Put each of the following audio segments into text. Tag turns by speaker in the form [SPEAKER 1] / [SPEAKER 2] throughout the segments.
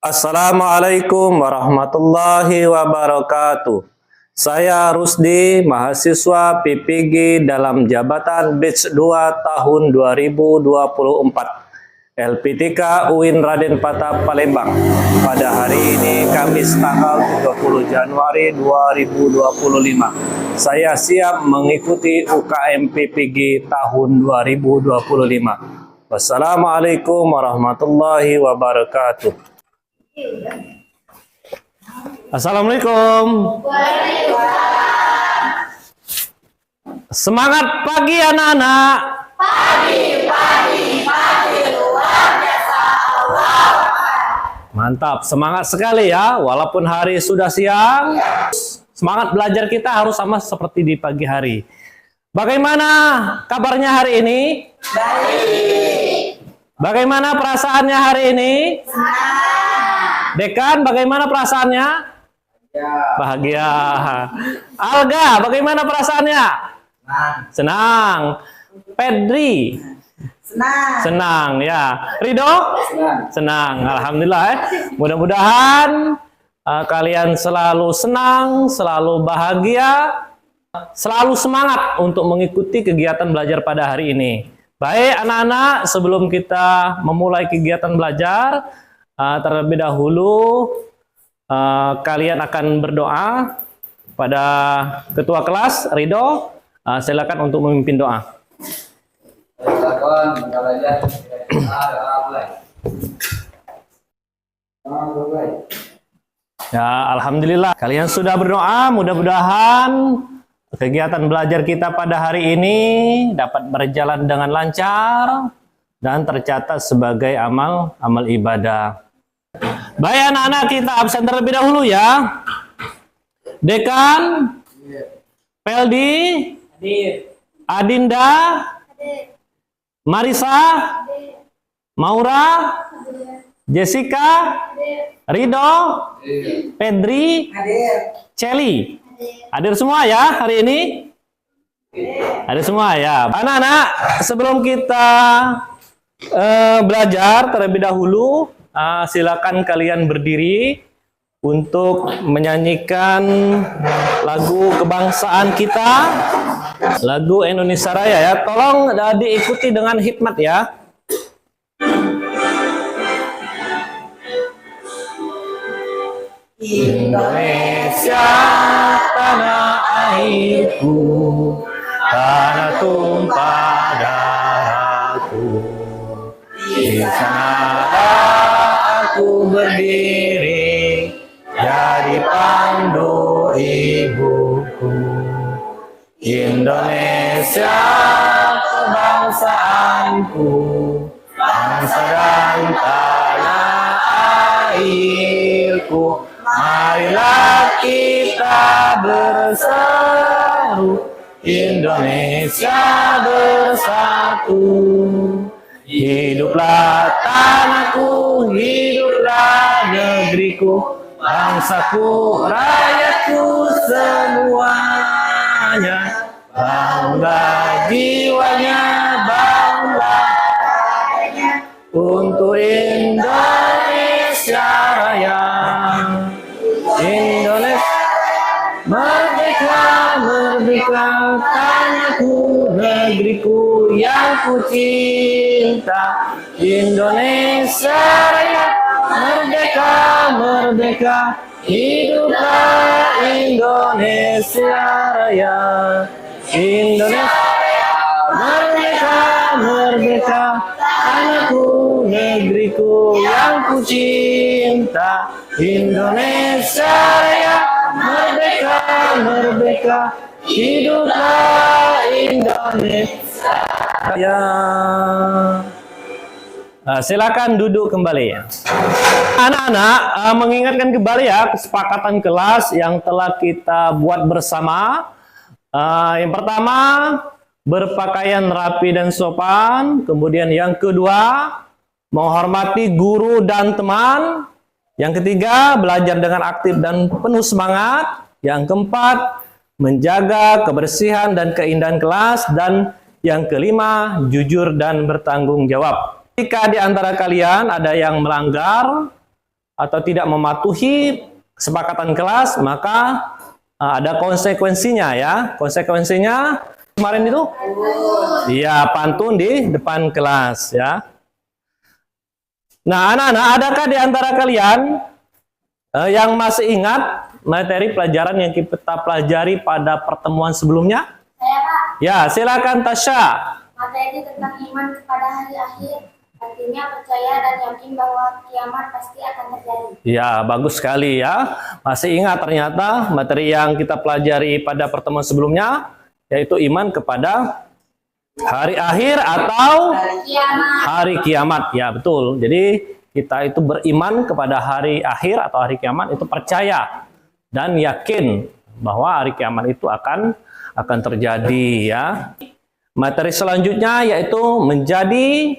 [SPEAKER 1] Assalamualaikum warahmatullahi wabarakatuh. Saya Rusdi, mahasiswa PPG dalam jabatan Batch 2 tahun 2024 LPTK UIN Raden Patah Palembang. Pada hari ini Kamis tanggal 30 Januari 2025. Saya siap mengikuti UKM PPG tahun 2025. Wassalamualaikum warahmatullahi wabarakatuh. Assalamualaikum. Semangat pagi anak-anak. Pagi luar biasa Allah. Mantap, semangat sekali ya. Walaupun hari sudah siang, semangat belajar kita harus sama seperti di pagi hari. Bagaimana kabarnya hari ini? Baik. Bagaimana perasaannya hari ini? Senang. Dekan, bagaimana perasaannya? Bahagia. Alga, bagaimana perasaannya? Senang. Pedri? Senang ya. Rido? Senang. Alhamdulillah. Mudah-mudahan kalian selalu senang, selalu bahagia, selalu semangat untuk mengikuti kegiatan belajar pada hari ini. Baik anak-anak, sebelum kita memulai kegiatan belajar, terlebih dahulu kalian akan berdoa pada ketua kelas Ridho. Silakan untuk memimpin doa. Ya, alhamdulillah kalian sudah berdoa. Mudah-mudahan kegiatan belajar kita pada hari ini dapat berjalan dengan lancar dan tercatat sebagai amal ibadah. Baik anak-anak, kita absen terlebih dahulu ya. Dekan, Peldi, Adinda, Marisa, Maura, Jessica, Rido, Pedri, Celi. Hadir semua ya hari ini? Hadir semua ya. Anak-anak, sebelum kita belajar terlebih dahulu, silakan kalian berdiri untuk menyanyikan lagu kebangsaan kita, lagu Indonesia Raya ya. Tolong diikuti dengan hikmat ya. Indonesia tanah airku, tanah tumpah darahku. Di sanalah aku berdiri, jadi pandu ibuku. Indonesia kebangsaanku, bangsa dan tanah airku. Marilah kita berseru, Indonesia bersatu. Hiduplah tanahku, hiduplah negeriku, bangsaku, rakyatku semuanya. Bangunlah jiwanya, bangunlah untuk Indonesia Raya. Indonesia merdeka, merdeka, tanahku, negeriku yang ku cinta. Indonesia Raya, merdeka, merdeka, hiduplah Indonesia Raya. Indonesia merdeka, merdeka, tanahku, negeriku yang ku cinta. Indonesia Raya, merdeka, merdeka, hiduplah Indonesia Raya. Silakan duduk kembali. Anak-anak, mengingatkan kembali ya kesepakatan kelas yang telah kita buat bersama. Yang pertama, berpakaian rapi dan sopan. Kemudian yang kedua, menghormati guru dan teman. Yang ketiga, belajar dengan aktif dan penuh semangat. Yang keempat, menjaga kebersihan dan keindahan kelas. Dan yang kelima, jujur dan bertanggung jawab. Jika di antara kalian ada yang melanggar atau tidak mematuhi kesepakatan kelas, maka ada konsekuensinya ya. Konsekuensinya kemarin itu? Iya, pantun di depan kelas ya. Nah, anak-anak, adakah di antara kalian yang masih ingat materi pelajaran yang kita pelajari pada pertemuan sebelumnya?
[SPEAKER 2] Saya, Pak.
[SPEAKER 1] Ya, silakan Tasya.
[SPEAKER 2] Materi tentang iman kepada hari akhir, artinya percaya dan yakin bahwa kiamat pasti akan terjadi.
[SPEAKER 1] Ya, bagus sekali ya. Masih ingat ternyata materi yang kita pelajari pada pertemuan sebelumnya, yaitu iman kepada hari akhir atau hari kiamat. Ya, betul. Jadi kita itu beriman kepada hari akhir atau hari kiamat, itu percaya dan yakin bahwa hari kiamat itu akan terjadi ya. Materi selanjutnya yaitu menjadi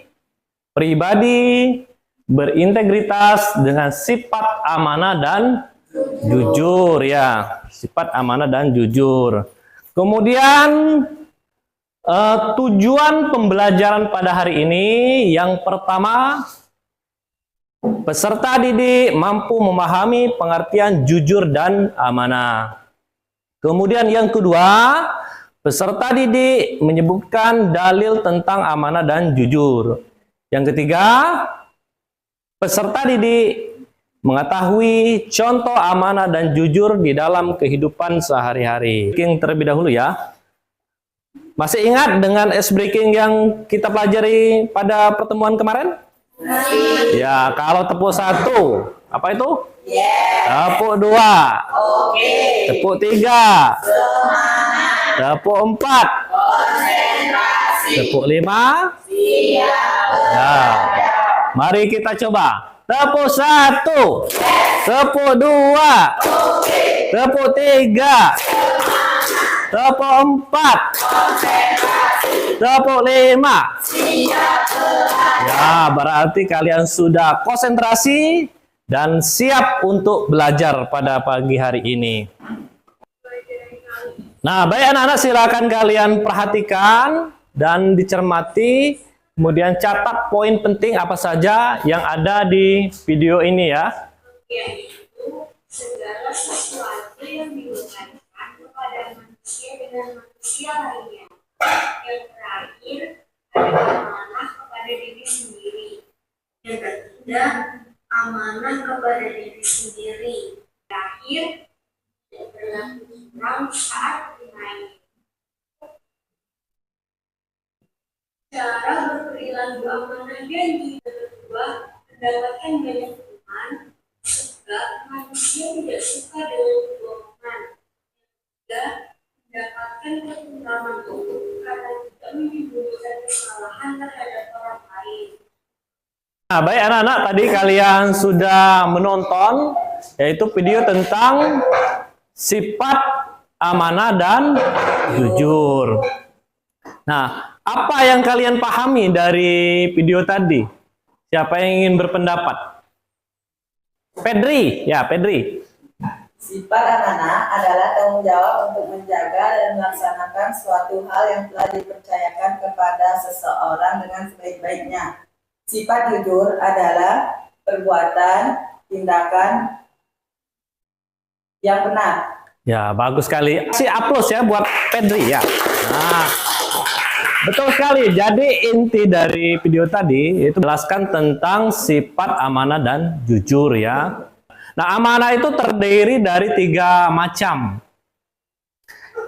[SPEAKER 1] pribadi berintegritas dengan sifat amanah dan jujur ya. Sifat amanah dan jujur. Kemudian tujuan pembelajaran pada hari ini yang pertama, peserta didik mampu memahami pengertian jujur dan amanah. Kemudian yang kedua, peserta didik menyebutkan dalil tentang amanah dan jujur. Yang ketiga, peserta didik mengetahui contoh amanah dan jujur di dalam kehidupan sehari-hari. Breaking terlebih dahulu ya. Masih ingat dengan ice breaking yang kita pelajari pada pertemuan kemarin? Ya, kalau tepuk 1, apa itu? Tepuk 2, tepuk 3, tepuk 4, tepuk 5. Ya. Mari kita coba. Tepuk 1, tepuk 2, tepuk 3, tepuk 4, tepuk 5. Ya, berarti kalian sudah konsentrasi dan siap untuk belajar pada pagi hari ini. Nah, baik anak-anak, silakan kalian perhatikan dan dicermati, kemudian catat poin penting apa saja yang ada di video ini ya.
[SPEAKER 2] Yaitu segala sesuatu yang dihubungkan kepada manusia dengan manusia lainnya. Yang terakhir adalah amanah kepada diri sendiri. Yang ketiga, amanah kepada diri sendiri. Terakhir, tidak berlaku curang saat bermain. Cara berperilaku amanah dan juga kedua mendapatkan banyak teman, sebab manusia tidak suka dengan kebohongan. Ketiga, mendapatkan ketentraman untuk karena tidak menimbulkan kesalahan terhadap orang lain.
[SPEAKER 1] Nah, baik anak-anak, tadi kalian sudah menonton yaitu video tentang sifat amanah dan jujur. Nah, apa yang kalian pahami dari video tadi? Siapa yang ingin berpendapat? Pedri, ya Pedri.
[SPEAKER 3] Sifat amanah adalah tanggung jawab untuk menjaga dan melaksanakan suatu hal yang telah dipercayakan kepada seseorang dengan sebaik-baiknya. Sifat jujur adalah perbuatan, tindakan yang benar.
[SPEAKER 1] Ya, bagus sekali. Si aplaus ya buat Pedri ya. Nah, betul sekali. Jadi inti dari video tadi itu jelaskan tentang sifat amanah dan jujur ya. Nah, amanah itu terdiri dari 3 macam.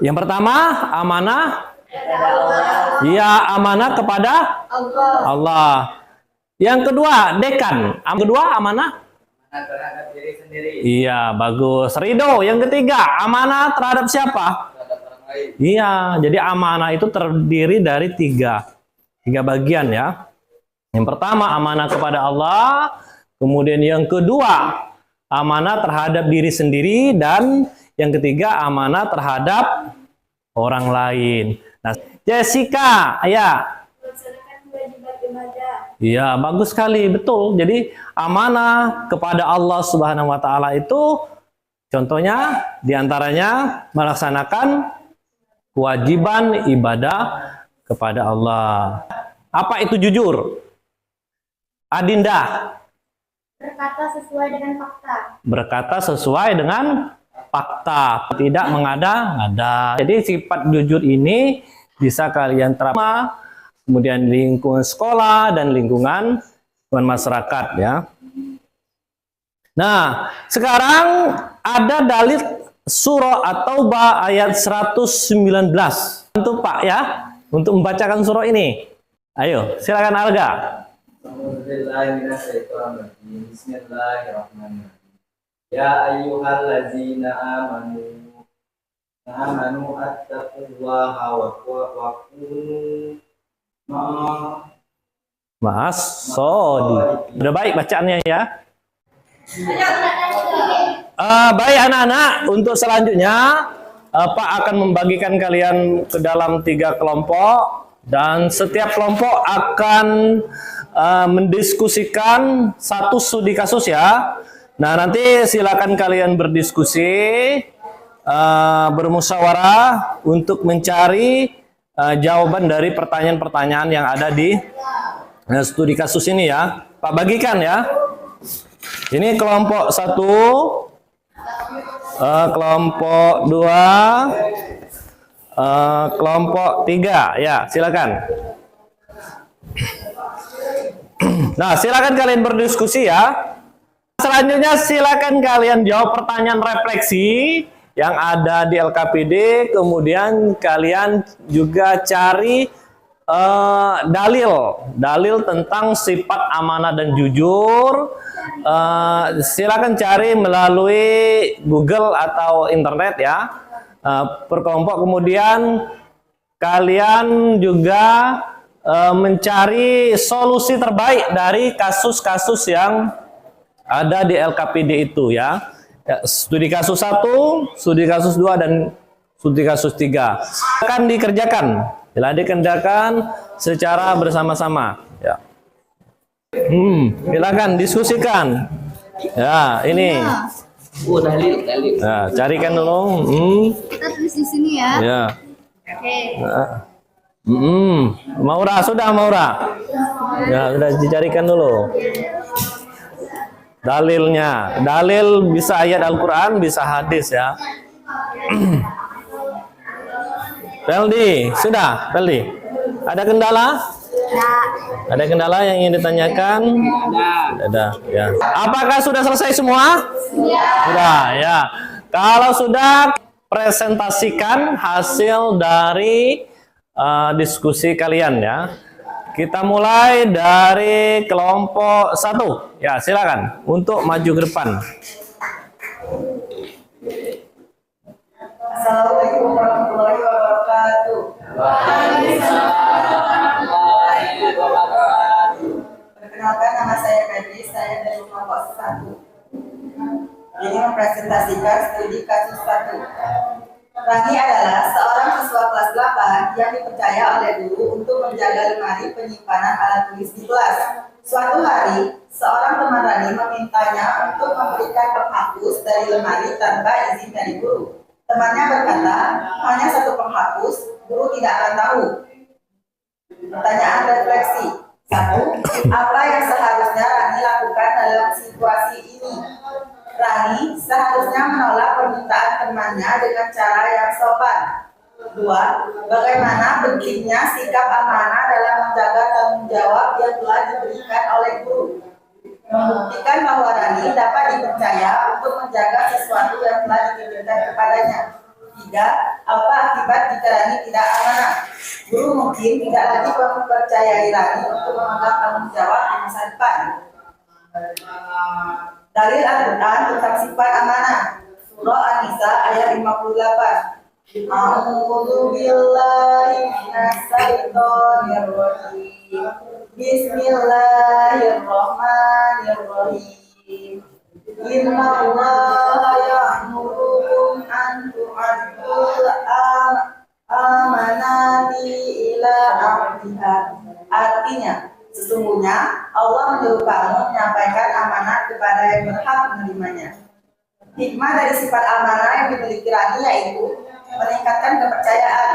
[SPEAKER 1] Yang pertama, amanah. Ya, amanah kepada Allah. Yang kedua, dekan. Yang kedua, amanah
[SPEAKER 3] Terhadap diri sendiri.
[SPEAKER 1] Iya, bagus. Ridho, yang ketiga, amanah terhadap siapa?
[SPEAKER 3] Terhadap orang lain.
[SPEAKER 1] Iya, jadi amanah itu terdiri dari tiga bagian ya. Yang pertama, amanah kepada Allah. Kemudian yang kedua, amanah terhadap diri sendiri. Dan yang ketiga, amanah terhadap orang lain. Nah, Jessica, ya.
[SPEAKER 2] Melaksanakan kewajiban ibadah.
[SPEAKER 1] Iya, bagus sekali, betul. Jadi amanah kepada Allah Subhanahu wa taala itu contohnya diantaranya melaksanakan kewajiban ibadah kepada Allah. Apa itu jujur? Adinda.
[SPEAKER 2] berkata sesuai dengan fakta.
[SPEAKER 1] Berkata sesuai dengan fakta, tidak mengada-ngada. Jadi sifat jujur ini bisa kalian terapkan kemudian lingkungan sekolah dan lingkungan masyarakat ya. Nah, sekarang ada dalil surah At-Taubah ayat 119. Untuk Pak ya, untuk membacakan surah ini. Ayo, silakan Alga.
[SPEAKER 4] Bismillahirrahmanirrahim. Ya ayyuhallazina amanu attaqullaha wa kunu
[SPEAKER 1] Mas Sodi. Udah baik bacaannya ya. Baik anak-anak, untuk selanjutnya Pak akan membagikan kalian ke dalam 3 kelompok dan setiap kelompok akan mendiskusikan satu studi kasus ya. Nah, nanti silakan kalian berdiskusi, bermusyawarah untuk mencari jawaban dari pertanyaan-pertanyaan yang ada di studi kasus ini ya. Pak bagikan ya. Ini kelompok 1, kelompok 2, kelompok 3 ya, silakan. Nah, silakan kalian berdiskusi ya. Selanjutnya silakan kalian jawab pertanyaan refleksi yang ada di LKPD, kemudian kalian juga cari dalil tentang sifat amanah dan jujur. Silakan cari melalui Google atau internet ya, per kelompok. Kemudian kalian juga mencari solusi terbaik dari kasus-kasus yang ada di LKPD itu ya. Studi kasus 1, studi kasus 2, dan studi kasus 3 akan dikerjakan. Dikerjakan secara bersama-sama ya. Silakan diskusikan. Ya, ini.
[SPEAKER 4] dalil.
[SPEAKER 1] Nah, carikan dulu.
[SPEAKER 2] Kita tulis di sini ya.
[SPEAKER 1] Ya.
[SPEAKER 2] Oke.
[SPEAKER 1] Maura, sudah Maura. Ya, sudah dicarikan dulu. Dalilnya. Dalil bisa ayat Al-Qur'an, bisa hadis ya. Peldi, sudah, Peldi. Ada kendala? Ada kendala yang ingin ditanyakan? Ada, ya. Apakah sudah selesai semua? Sudah, ya. Kalau sudah, presentasikan hasil dari diskusi kalian ya. Kita mulai dari kelompok 1. Ya, silakan untuk maju ke depan.
[SPEAKER 3] Assalamualaikum warahmatullahi wabarakatuh. Perkenalkan, nama saya Febri, saya dari kelompok 1. Ini mempresentasikan studi kasus 1. Rani adalah seorang siswa kelas 8 yang dipercaya oleh guru untuk menjaga lemari penyimpanan alat tulis di kelas. Suatu hari, seorang teman Rani memintanya untuk memberikan penghapus dari lemari tanpa izin dari guru. Temannya berkata, hanya satu penghapus, guru tidak akan tahu. Pertanyaan refleksi. 1. Apa yang seharusnya Rani lakukan dalam situasi ini? Rani seharusnya menolak permintaan temannya dengan cara yang sopan. 2. Bagaimana pentingnya sikap amanah dalam menjaga tanggung jawab yang telah diberikan oleh guru. Membuktikan bahwa Rani dapat dipercaya untuk menjaga sesuatu yang telah dititipkan kepadanya. 3. Apa akibat jika Rani tidak amanah? Guru mungkin tidak lagi mempercayai Rani untuk memegang tanggung jawab di masa depan. Dalil Al-Quran tentang sifat amanah. Surah An-Nisa ayat 58. A'udzu billahi minasy syaithanir rajim. Bismillahirrahmanirrahim. Innallaha ya'murukum an tu'addul amanati ila ahliha. Artinya, sesungguhnya Allah menyuruh kamu menyampaikan amanat kepada yang berhak menerimanya. Hikmah dari sifat amanah yang dimiliki Rani yaitu meningkatkan kepercayaan.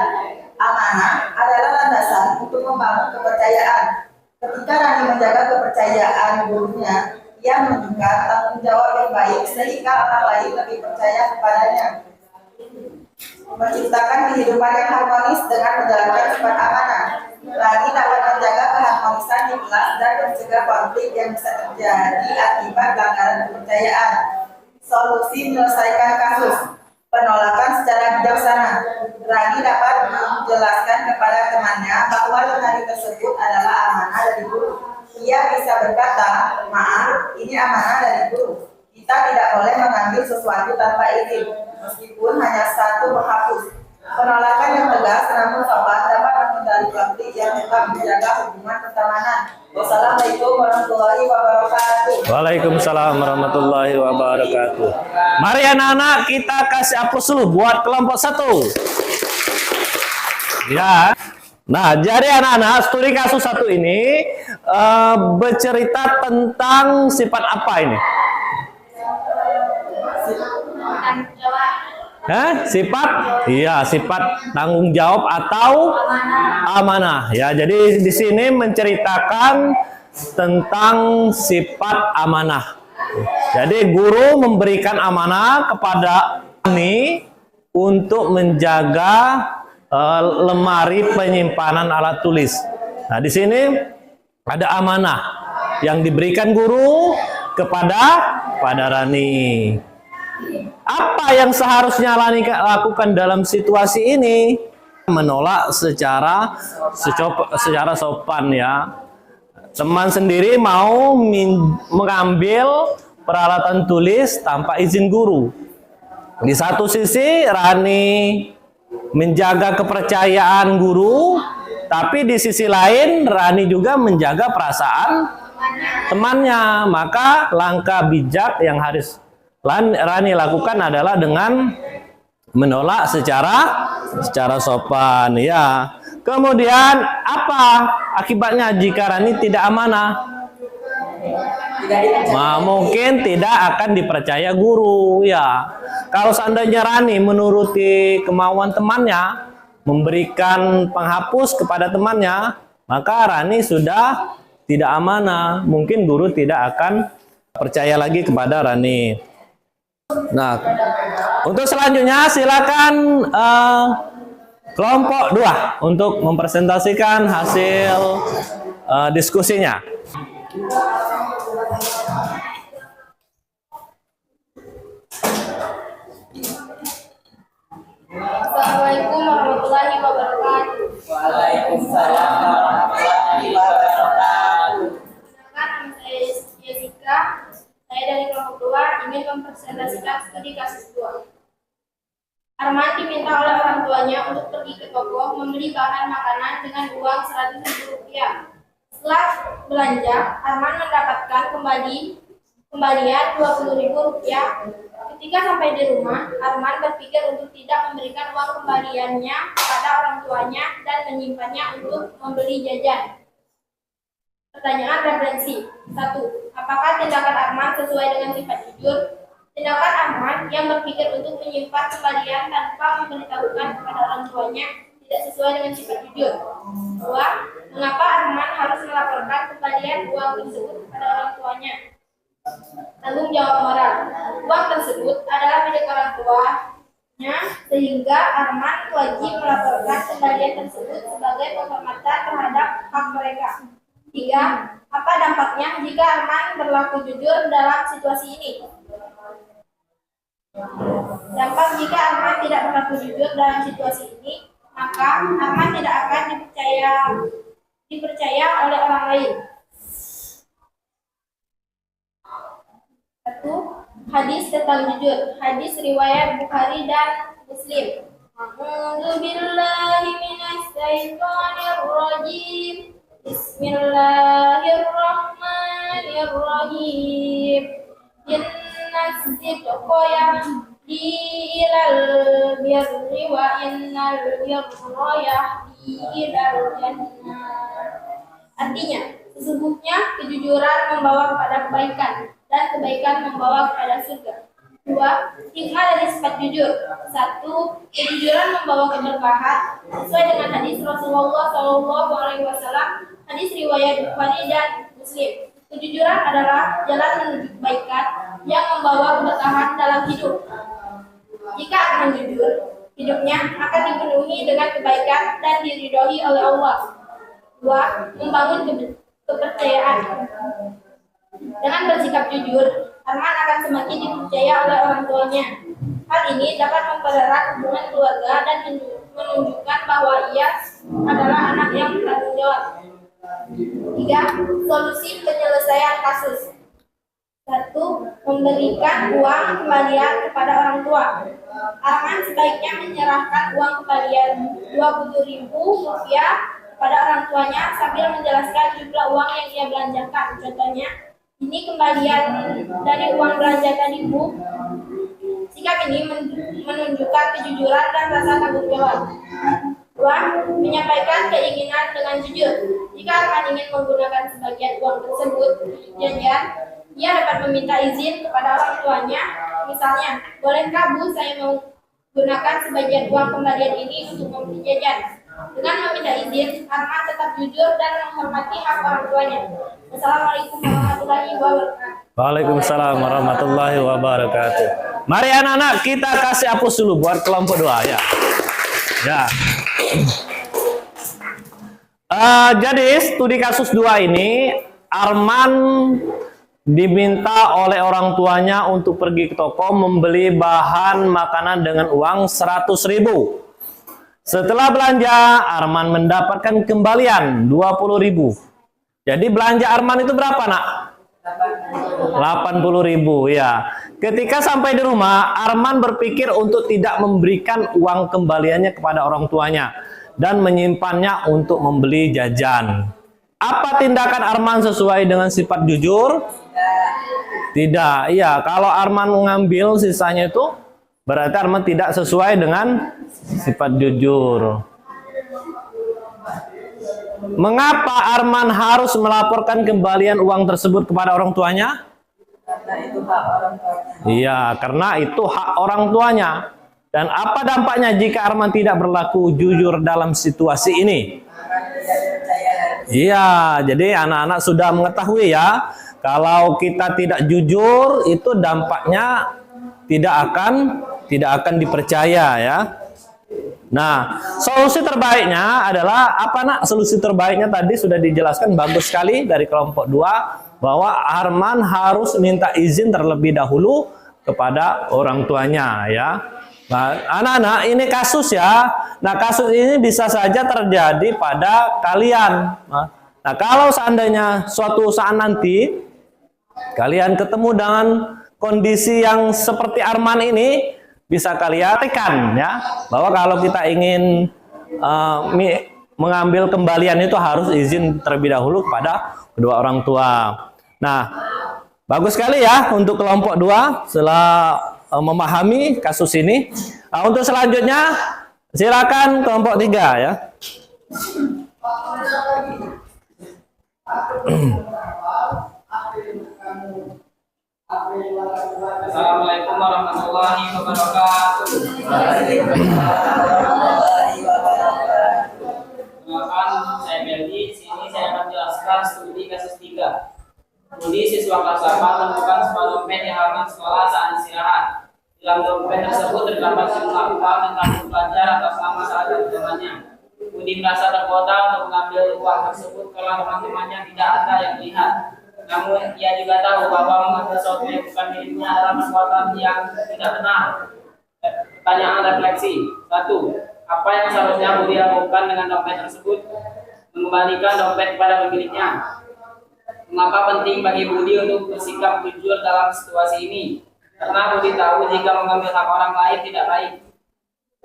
[SPEAKER 3] Amanah adalah landasan untuk membangun kepercayaan. Ketika Rani menjaga kepercayaan gurunya, Ia menunjukkan tanggung jawab yang baik sehingga orang lain lebih percaya kepadanya. Menciptakan kehidupan yang harmonis dengan menjalankan sifat amanah. Rani dapat menjaga keharmonisan di kelas dan mencegah konflik yang bisa terjadi akibat pelanggaran kepercayaan. Solusi menyelesaikan kasus. Penolakan secara bijaksana. Rani dapat menjelaskan kepada temannya bahwa lemari tersebut adalah amanah dari guru. Ia bisa berkata, maaf, ini amanah dari guru. Kita tidak boleh mengambil sesuatu tanpa izin, meskipun hanya satu menghapus. Penolakan yang tegas namun sopan dapat menghindari konflik yang tetap menjaga hubungan pertemanan. Wassalamualaikum warahmatullahi wabarakatuh.
[SPEAKER 1] Waalaikumsalam warahmatullahi wabarakatuh. Mari anak-anak kita kasih hapus dulu buat kelompok 1. Ya. Nah, jadi anak-anak studi kasus 1 ini bercerita tentang sifat apa ini? Sifat? Iya, sifat tanggung jawab atau amanah. Ya, jadi di sini menceritakan tentang sifat amanah. Jadi guru memberikan amanah kepada Rani untuk menjaga lemari penyimpanan alat tulis. Nah, di sini ada amanah yang diberikan guru kepada Rani. Apa yang seharusnya Rani lakukan dalam situasi ini? Menolak secara sopan ya. Teman sendiri mau mengambil peralatan tulis tanpa izin guru. Di satu sisi Rani menjaga kepercayaan guru, tapi di sisi lain Rani juga menjaga perasaan temannya. Maka langkah bijak yang harus Rani lakukan adalah dengan menolak secara sopan ya. Kemudian apa akibatnya jika Rani tidak amanah? Nah, mungkin tidak akan dipercaya guru ya. Kalau seandainya Rani menuruti kemauan temannya, memberikan penghapus kepada temannya, maka Rani sudah tidak amanah. Mungkin guru tidak akan percaya lagi kepada Rani. Nah, untuk selanjutnya silakan kelompok 2 untuk mempresentasikan hasil diskusinya.
[SPEAKER 2] Assalamualaikum warahmatullahi wabarakatuh.
[SPEAKER 3] Waalaikumsalam warahmatullahi wabarakatuh.
[SPEAKER 2] Nama saya Jessica. Saya dari kelompok 2 ingin mempresentasikan studi kasus 2. Arman diminta oleh orang tuanya untuk pergi ke toko membeli bahan makanan dengan uang Rp100.000. Setelah belanja, Arman mendapatkan kembalian Rp20.000. Ketika sampai di rumah, Arman berpikir untuk tidak memberikan uang kembaliannya kepada orang tuanya dan menyimpannya untuk membeli jajan. Pertanyaan referensi. 1. Apakah tindakan Arman sesuai dengan sifat jujur? Tindakan Arman yang berpikir untuk menyimpan kembalian tanpa memberitahukan kepada orang tuanya tidak sesuai dengan sifat jujur. 2. Mengapa Arman harus melaporkan kembalian uang tersebut kepada orang tuanya? Tanggung jawab moral. Uang tersebut adalah milik orang tuanya sehingga Arman wajib melaporkan kembalian tersebut sebagai penghormatan terhadap hak mereka. 3. Apa dampaknya jika Arman berlaku jujur dalam situasi ini? Dampak jika Arman tidak berlaku jujur dalam situasi ini, maka Arman tidak akan dipercaya oleh orang lain. 1. Hadis tentang jujur. Hadis riwayat Bukhari dan Muslim. A'udzu billahi minasy syaithanir rajim. Bismillahirrahmanirrahim. Innas sidqa yahdi ilal birri wa innal birra yahdi ilal jannah. Artinya, sesungguhnya kejujuran membawa kepada kebaikan dan kebaikan membawa kepada surga. 2. Hikmah dari sifat jujur. 1. Kejujuran membawa keberkahan sesuai dengan hadis Rasulullah SAW. Hadis riwayat Bukhari dan Muslim. Kejujuran adalah jalan menuju kebaikan yang membawa keberkahan dalam hidup. Jika akan jujur, hidupnya akan dipenuhi dengan kebaikan dan diridhoi oleh Allah. 2. Membangun kepercayaan. Dengan bersikap jujur, Arman akan semakin dipercaya oleh orang tuanya. Hal ini dapat mempererat hubungan keluarga dan menunjukkan bahwa ia adalah anak yang bertanggung jawab. 3. Solusi penyelesaian kasus. 1. Memberikan uang kembalian kepada orang tua. Arman sebaiknya menyerahkan uang kembalian Rp20.000 kepada orang tuanya sambil menjelaskan jumlah uang yang ia belanjakan. Contohnya, ini kembalian dari uang belanja tadi, Bu. Sikap ini menunjukkan kejujuran dan rasa tanggung jawab. 2. Menyampaikan keinginan dengan jujur. Jika Arman ingin menggunakan sebagian uang tersebut untuk jajan, ia dapat meminta izin kepada orang tuanya. Misalnya, bolehkah Bu saya menggunakan sebagian uang kembalian ini untuk membeli jajan? Dengan meminta izin, Arman tetap jujur dan menghormati hak orang tuanya. Wassalamualaikum warahmatullahi wabarakatuh.
[SPEAKER 1] Waalaikumsalam warahmatullahi wabarakatuh. Mari anak-anak kita kasih hapus dulu buat kelompok 2 ya. Ya. Jadi studi kasus 2 ini Arman diminta oleh orang tuanya untuk pergi ke toko membeli bahan makanan dengan uang 100.000. Setelah belanja, Arman mendapatkan kembalian 20.000. Jadi belanja Arman itu berapa, Nak? 80.000 ya. Ketika sampai di rumah, Arman berpikir untuk tidak memberikan uang kembaliannya kepada orang tuanya dan menyimpannya untuk membeli jajan. Apa tindakan Arman sesuai dengan sifat jujur? Tidak. Iya, kalau Arman mengambil sisanya itu berarti Arman tidak sesuai dengan sifat jujur. Mengapa Arman harus melaporkan kembalian uang tersebut kepada orang tuanya?
[SPEAKER 3] Karena itu hak orang tuanya.
[SPEAKER 1] Iya, karena itu hak orang tuanya. Dan apa dampaknya jika Arman tidak berlaku jujur dalam situasi ini? Iya, jadi anak-anak sudah mengetahui ya, kalau kita tidak jujur itu dampaknya tidak akan dipercaya ya. Nah, solusi terbaiknya adalah apa, Nak? Solusi terbaiknya tadi sudah dijelaskan bagus sekali dari kelompok 2 bahwa Arman harus minta izin terlebih dahulu kepada orang tuanya ya. Nah, anak-anak ini kasus ya. Nah, kasus ini bisa saja terjadi pada kalian. Nah, kalau seandainya suatu saat nanti kalian ketemu dengan kondisi yang seperti Arman ini, bisa kalian tekan ya, bahwa kalau kita ingin mengambil kembalian itu harus izin terlebih dahulu kepada kedua orang tua. Nah, bagus sekali ya untuk kelompok 2 setelah memahami kasus ini. Nah, untuk selanjutnya silakan kelompok 3 ya.
[SPEAKER 5] Assalamualaikum warahmatullahi wabarakatuh. Perkenalkan, saya Meldi. Di sini saya akan menjelaskan studi kasus 3. Studi siswa kelas 8 menemukan sebuah dompet di halaman sekolah saat istirahat. Dalam dompet tersebut terdapat sejumlah uang dan kartu pelajar atas nama salah satu temannya. Budi merasa tergoda untuk mengambil uang tersebut karena teman-temannya tidak ada yang melihat. Namun ia juga tahu bahwa mengambil sesuatu yang bukan miliknya adalah perbuatan yang tidak benar. Pertanyaan refleksi. 1. Apa yang seharusnya Budi lakukan dengan dompet tersebut? Mengembalikan dompet kepada pemiliknya. Mengapa penting bagi Budi untuk bersikap jujur dalam situasi ini? Karena Budi tahu jika mengambil hak orang lain tidak baik.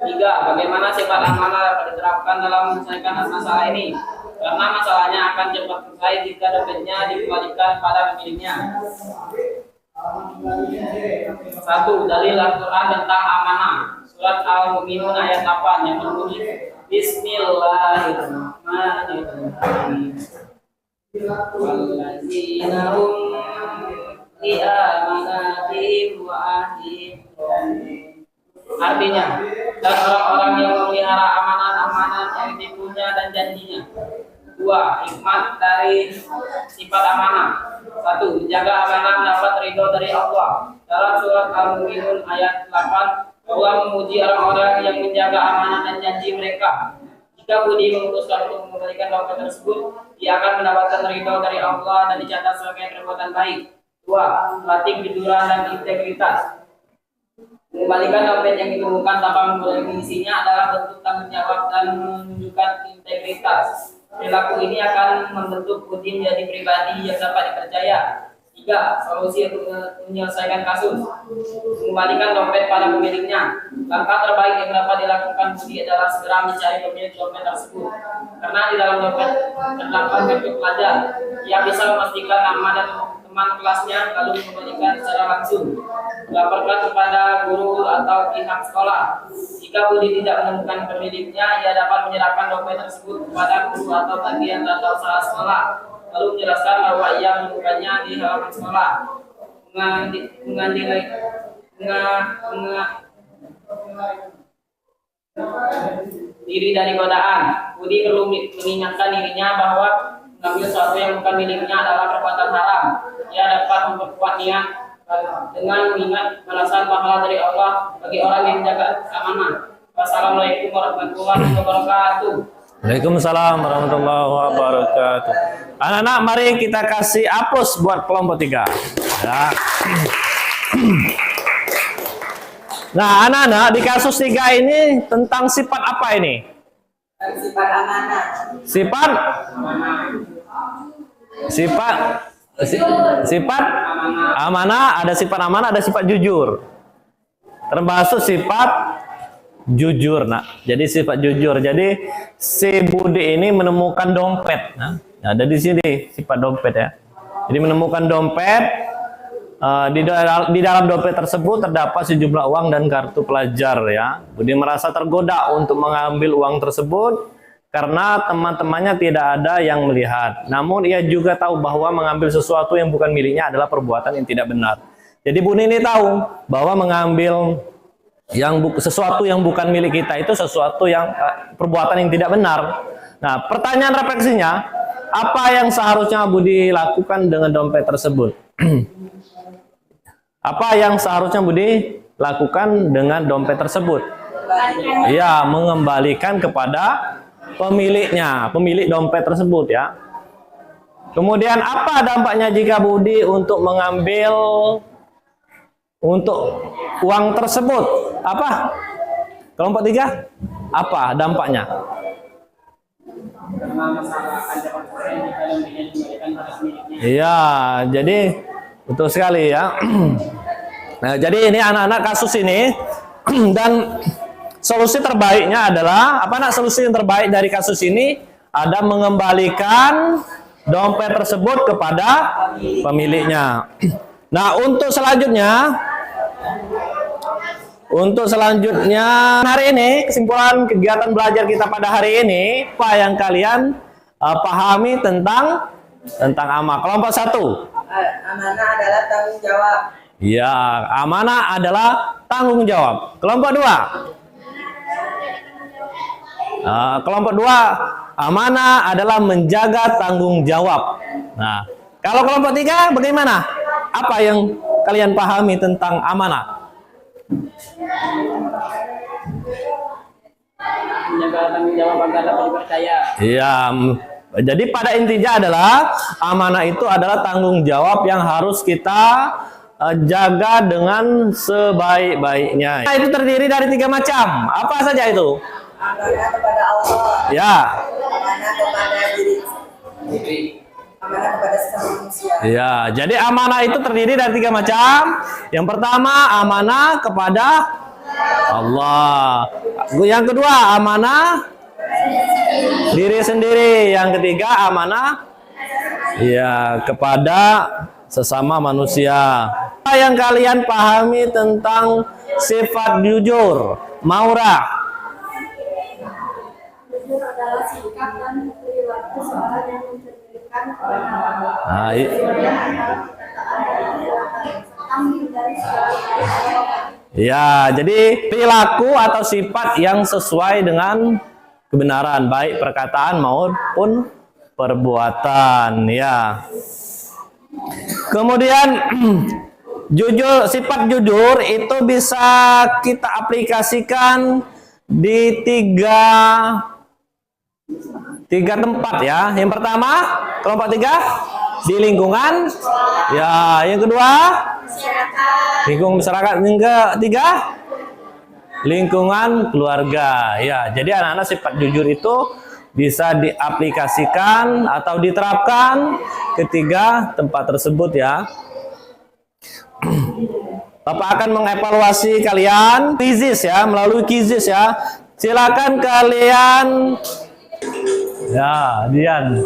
[SPEAKER 5] 3. Bagaimana sifat amanah dapat diterapkan dalam menyelesaikan masalah ini? Karena masalahnya akan cepat selesai jika dompetnya dikembalikan pada pemiliknya. 1. Dalil Al-Quran tentang amanah. Surat Al-Mu'minun ayat 8 yang berbunyi Bismillahirrahmanirrahim. Wallazina hum li amanatihim wa ahdihim. Artinya, dan orang-orang yang memelihara amanat-amanat yang ditipunya dan janjinya. Dua, hikmat dari sifat amanah. Satu, menjaga amanah mendapat ridho dari Allah. Dalam surat Al-Mu'minun ayat 8, Allah memuji orang-orang yang menjaga amanah dan janji mereka. Jika budi memutuskan untuk mengembalikan dompet tersebut, dia akan mendapatkan ridho dari Allah dan dicatat sebagai perbuatan baik. Dua, melatih kejujuran dan integritas. Mengembalikan dompet yang ditemukan tanpa mengulangi isinya adalah bentuk tanggung jawab dan menunjukkan integritas. Perilaku ini akan membentuk budi menjadi pribadi yang dapat dipercaya. Tiga, solusi untuk menyelesaikan kasus. Mengembalikan dompet pada pemiliknya. Langkah terbaik yang dapat dilakukan budi adalah segera mencari pemilik dompet tersebut. Karena di dalam dompet terdapat kartu pelajar. Ia bisa memastikan nama dan teman kelasnya lalu mengembalikan secara langsung. Laporkan kepada guru atau pihak sekolah. Jika budi tidak menemukan pemiliknya, ia dapat menyerahkan dompet tersebut kepada guru atau bagian tata usaha sekolah, lalu menjelaskan bahwa ia menemukannya di halaman sekolah. Diri dari godaan. Budi perlu mengingatkan dirinya bahwa mengambil sesuatu yang bukan miliknya adalah perbuatan haram. Ia dapat memperkuat niat dengan mengingat balasan pahala dari Allah bagi orang yang menjaga amanah. Wassalamualaikum warahmatullahi wabarakatuh.
[SPEAKER 1] Waalaikumsalam warahmatullahi wabarakatuh. Anak-anak, mari kita kasih aplaus buat kelompok 3. Ya. Nah, anak-anak, di kasus 3 ini tentang sifat apa ini?
[SPEAKER 3] Sifat amanah.
[SPEAKER 1] Sifat amanah, ada sifat amanah, ada sifat jujur. Termasuk sifat jujur, nak. Jadi sifat jujur. Jadi si Budi ini menemukan dompet. Nah, ada di sini sifat dompet ya. Jadi menemukan dompet. Di dalam dompet tersebut terdapat sejumlah uang dan kartu pelajar ya. Budi merasa tergoda untuk mengambil uang tersebut karena teman-temannya tidak ada yang melihat. Namun ia juga tahu bahwa mengambil sesuatu yang bukan miliknya adalah perbuatan yang tidak benar. Jadi Budi ini tahu bahwa mengambil sesuatu yang bukan milik kita itu sesuatu yang perbuatan yang tidak benar. Nah, pertanyaan refleksinya, apa yang seharusnya Budi lakukan dengan dompet tersebut? Apa yang seharusnya Budi lakukan dengan dompet tersebut? Ya, mengembalikan kepada pemiliknya, pemilik dompet tersebut ya. Kemudian apa dampaknya jika Budi untuk mengambil uang tersebut? Apa? Kelompok 3? Apa dampaknya? Iya, jadi betul sekali ya. Nah, jadi ini anak-anak kasus ini dan solusi terbaiknya adalah apa nak? Solusi yang terbaik dari kasus ini ada mengembalikan dompet tersebut kepada pemiliknya. Nah, untuk selanjutnya hari ini kesimpulan kegiatan belajar kita pada hari ini, apa yang kalian pahami tentang amanah? Kelompok 1.
[SPEAKER 3] Amanah adalah tanggung jawab.
[SPEAKER 1] Ya, amanah adalah tanggung jawab. Kelompok 2. Kelompok 2, amanah adalah menjaga tanggung jawab. Nah, kalau kelompok 3 bagaimana? Apa yang kalian pahami tentang amanah?
[SPEAKER 5] Menjaga tanggung jawab agar dapat dipercaya.
[SPEAKER 1] Iya, jadi pada intinya adalah amanah itu adalah tanggung jawab yang harus kita jaga dengan sebaik-baiknya. Nah, itu terdiri dari 3 macam. Apa saja itu?
[SPEAKER 3] Amanah kepada Allah.
[SPEAKER 1] Ya.
[SPEAKER 3] Amanah kepada diri. Amanah kepada sesama manusia.
[SPEAKER 1] Ya, jadi amanah itu terdiri dari 3 macam. Yang pertama, amanah kepada Allah. Yang kedua, amanah diri sendiri. Yang ketiga, amanah ya kepada sesama manusia. Apa yang kalian pahami tentang sifat jujur? Maura.
[SPEAKER 2] Jujur adalah sikap dan perilaku seorang yang mencerminkan kebenaran.
[SPEAKER 1] Nah, ya, jadi perilaku atau sifat yang sesuai dengan kebenaran, baik perkataan maupun perbuatan, ya. Kemudian jujur, sifat jujur itu bisa kita aplikasikan di tiga tempat ya. Yang pertama, kelompok 3 di lingkungan. Ya, yang kedua lingkungan masyarakat. Yang ketiga lingkungan keluarga. Ya, jadi anak-anak sifat jujur itu bisa diaplikasikan atau diterapkan ketiga tempat tersebut ya. Bapak akan mengevaluasi kalian quizzes ya, melalui quizzes ya. Silakan kalian. Ya, Dian.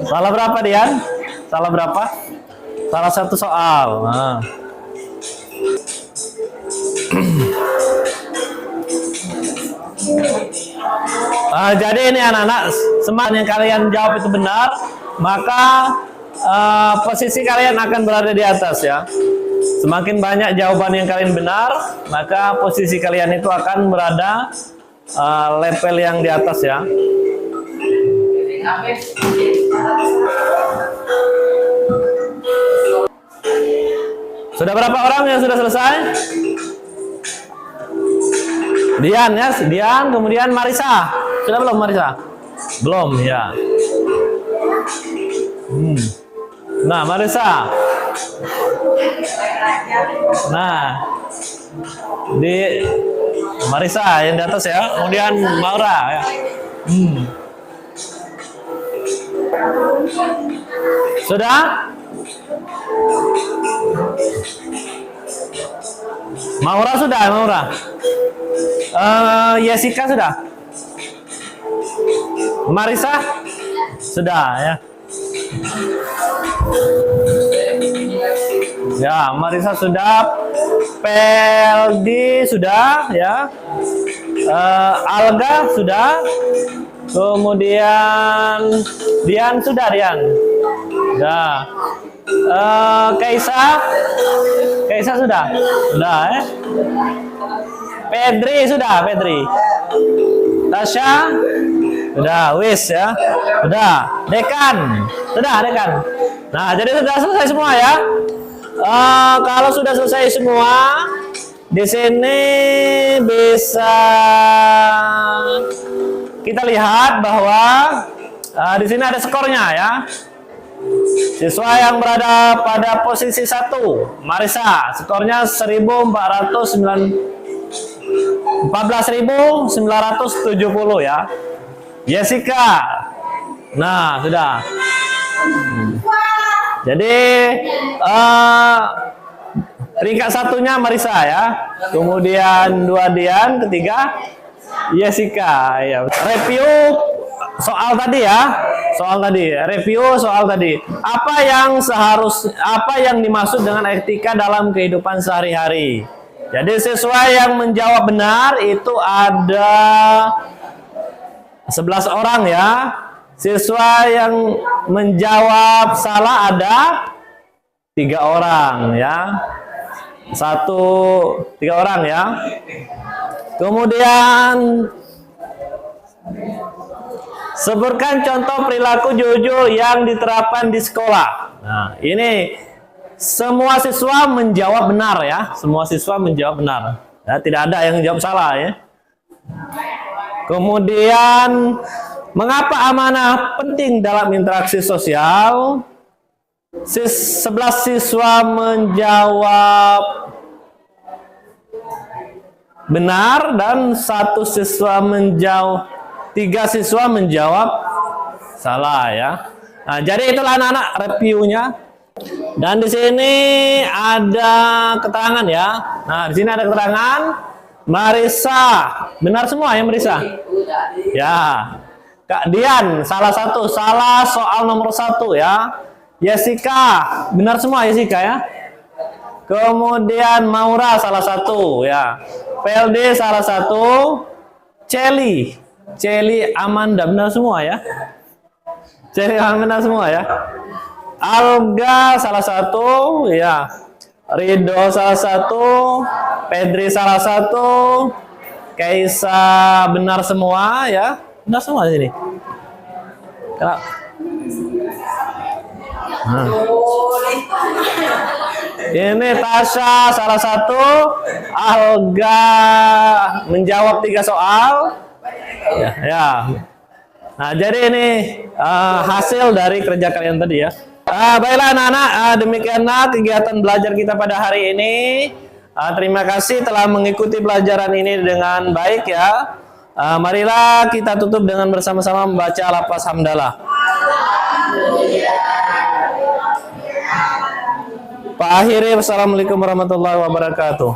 [SPEAKER 1] Salah berapa, Dian? Salah berapa? Salah satu soal. Nah. Jadi ini anak-anak, semakin yang kalian jawab itu benar, maka posisi kalian akan berada di atas ya. Semakin banyak jawaban yang kalian benar, maka posisi kalian itu akan berada level yang di atas ya. Sudah berapa orang yang sudah selesai? Dian ya, Dian, kemudian Marisa. Sudah belum Marisa? Belum ya. Nah, Marisa. Nah, di Marisa yang di atas ya, kemudian Maura ya. Sudah? Maura sudah, Maura. Jessica sudah. Marisa sudah ya. Ya, Marisa sudah. Peldi sudah ya. Alga sudah. Kemudian Dian sudah, Dian. Ya. Kaisa sudah. Sudah ya. Pedri sudah, Pedri. Tasya sudah, Wis ya. Sudah. Dekan. Sudah, Dekan. Nah, jadi sudah selesai semua ya. Kalau sudah selesai semua, di sini bisa kita lihat bahwa di sini ada skornya ya. Siswa yang berada pada posisi 1, Marisa, skornya 14.970 ya. Jessica, nah sudah. Jadi peringkat 1-nya Marisa ya. Kemudian 2 Dian, ketiga Jessica ya. Review soal tadi ya. Review soal tadi. Apa yang dimaksud dengan etika dalam kehidupan sehari-hari? Jadi siswa yang menjawab benar itu ada 11 orang ya. Siswa yang menjawab salah ada 3 orang ya. 3 orang ya. Kemudian sebutkan contoh perilaku jujur yang diterapkan di sekolah. Nah, ini semua siswa menjawab benar ya. Semua siswa menjawab benar. Ya, tidak ada yang jawab salah ya. Kemudian mengapa amanah penting dalam interaksi sosial? 11 siswa menjawab benar dan 1 siswa menjawab, 3 siswa menjawab salah ya. Nah, jadi itulah anak-anak reviewnya. Dan di sini ada keterangan ya. Nah, di sini ada keterangan Marisa. Benar semua ya Marisa? Ya. Kak Dian salah soal nomor 1 ya. Jessica, benar semua Jessica ya. Kemudian Maura salah 1 ya. Peldi salah 1. Celi Amanda benar semua ya. Celi Amanda semua ya. Alga salah 1 ya. Rido salah 1. Pedri salah 1. Kaisa benar semua ya. Benar semua di sini. Kenapa? Nah. Ini Tasya salah satu, Alga menjawab 3 soal. Ya. Nah, jadi ini hasil dari kerja kalian tadi ya. Baiklah anak-anak, demikianlah kegiatan belajar kita pada hari ini. Terima kasih telah mengikuti pelajaran ini dengan baik ya. Marilah kita tutup dengan bersama-sama membaca lafaz hamdalah. Pak akhiri, wassalamualaikum warahmatullahi wabarakatuh.